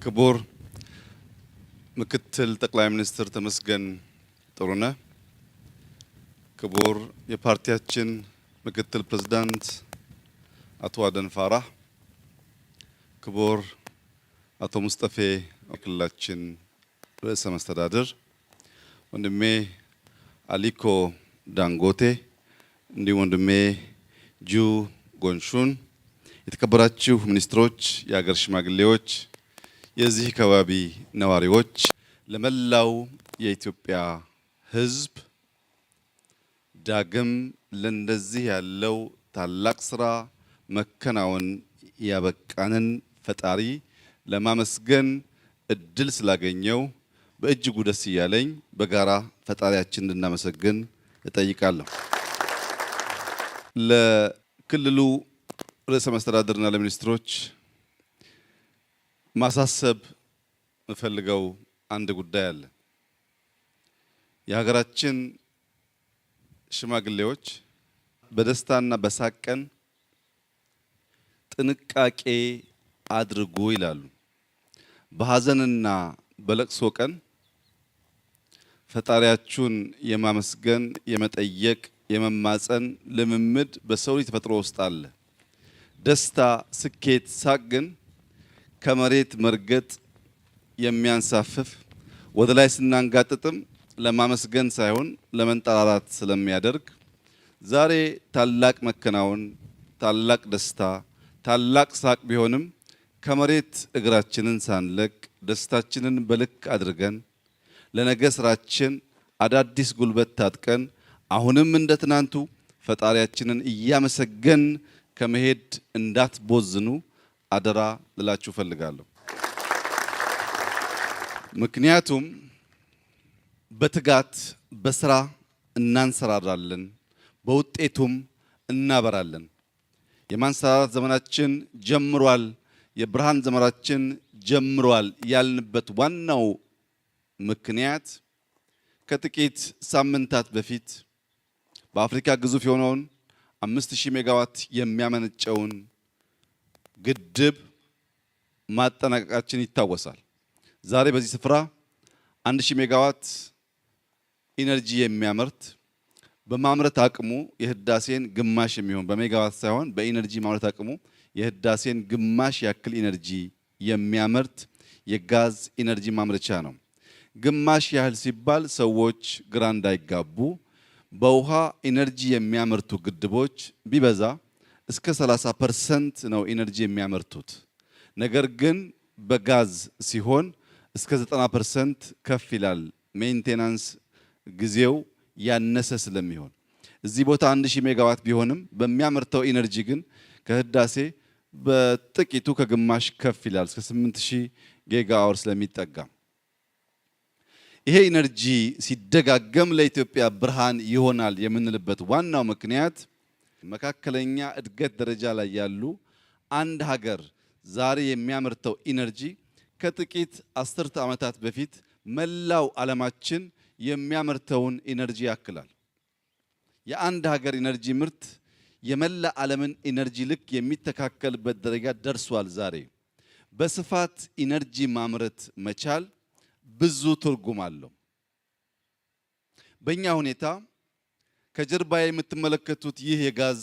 ክቡር ምክትል ጠቅላይ ሚኒስትር ተመስገን ጥሩነህ፣ ክቡር የፓርቲያችን ምክትል ፕሬዝዳንት አቶ አደም ፋራህ፣ ክቡር አቶ ሙስጠፌ ክልላችን ርዕሰ መስተዳድር፣ ወንድሜ አሊኮ ዳንጎቴ፣ እንዲሁም ወንድሜ ጁ ጎንሹን፣ የተከበራችሁ ሚኒስትሮች፣ የሀገር ሽማግሌዎች፣ የዚህ ከባቢ ነዋሪዎች፣ ለመላው የኢትዮጵያ ሕዝብ ዳግም ለእንደዚህ ያለው ታላቅ ስራ መከናወን ያበቃንን ፈጣሪ ለማመስገን እድል ስላገኘው በእጅጉ ደስ እያለኝ በጋራ ፈጣሪያችን እንድናመሰግን እጠይቃለሁ። ለክልሉ ርዕሰ መስተዳድርና ለሚኒስትሮች ማሳሰብ የምፈልገው አንድ ጉዳይ አለ። የሀገራችን ሽማግሌዎች በደስታና በሳቅ ቀን ጥንቃቄ አድርጉ ይላሉ። በሐዘንና በለቅሶ ቀን ፈጣሪያችሁን የማመስገን፣ የመጠየቅ፣ የመማፀን ልምምድ በሰው ልጅ ተፈጥሮ ውስጥ አለ። ደስታ፣ ስኬት፣ ሳቅ ግን ከመሬት መርገጥ የሚያንሳፍፍ ወደ ላይ ስናንጋጥጥም ለማመስገን ሳይሆን ለመንጠራራት ስለሚያደርግ ዛሬ ታላቅ መከናወን፣ ታላቅ ደስታ፣ ታላቅ ሳቅ ቢሆንም ከመሬት እግራችንን ሳንለቅ ደስታችንን በልክ አድርገን ለነገ ስራችን አዳዲስ ጉልበት ታጥቀን አሁንም እንደ ትናንቱ ፈጣሪያችንን እያመሰገን ከመሄድ እንዳትቦዝኑ አደራ ልላችሁ ፈልጋለሁ። ምክንያቱም በትጋት በስራ እናንሰራራለን፣ በውጤቱም እናበራለን። የማንሰራራት ዘመናችን ጀምሯል፣ የብርሃን ዘመናችን ጀምሯል ያልንበት ዋናው ምክንያት ከጥቂት ሳምንታት በፊት በአፍሪካ ግዙፍ የሆነውን 5000 ሜጋዋት የሚያመነጨውን ግድብ ማጠናቀቃችን ይታወሳል። ዛሬ በዚህ ስፍራ 1000 ሜጋዋት ኢነርጂ የሚያመርት በማምረት አቅሙ የህዳሴን ግማሽ የሚሆን በሜጋዋት ሳይሆን በኢነርጂ ማምረት አቅሙ የህዳሴን ግማሽ ያክል ኢነርጂ የሚያመርት የጋዝ ኢነርጂ ማምረቻ ነው። ግማሽ ያህል ሲባል ሰዎች ግራ እንዳይጋቡ፣ በውሃ ኢነርጂ የሚያመርቱ ግድቦች ቢበዛ እስከ 30% ነው ኢነርጂ የሚያመርቱት። ነገር ግን በጋዝ ሲሆን እስከ 90% ከፍ ይላል። ሜንቴናንስ ጊዜው ያነሰ ስለሚሆን እዚህ ቦታ 1000 ሜጋዋት ቢሆንም በሚያመርተው ኢነርጂ ግን ከህዳሴ በጥቂቱ ከግማሽ ከፍ ይላል እስከ 8000 ጊጋ አወር ስለሚጠጋ ይሄ ኢነርጂ ሲደጋገም ለኢትዮጵያ ብርሃን ይሆናል የምንልበት ዋናው ምክንያት መካከለኛ እድገት ደረጃ ላይ ያሉ አንድ ሀገር ዛሬ የሚያመርተው ኢነርጂ ከጥቂት አስርተ ዓመታት በፊት መላው ዓለማችን የሚያመርተውን ኢነርጂ ያክላል። የአንድ ሀገር ኢነርጂ ምርት የመላ ዓለምን ኢነርጂ ልክ የሚተካከልበት ደረጃ ደርሷል። ዛሬ በስፋት ኢነርጂ ማምረት መቻል ብዙ ትርጉም አለው። በእኛ ሁኔታ ከጀርባ የምትመለከቱት ይህ የጋዝ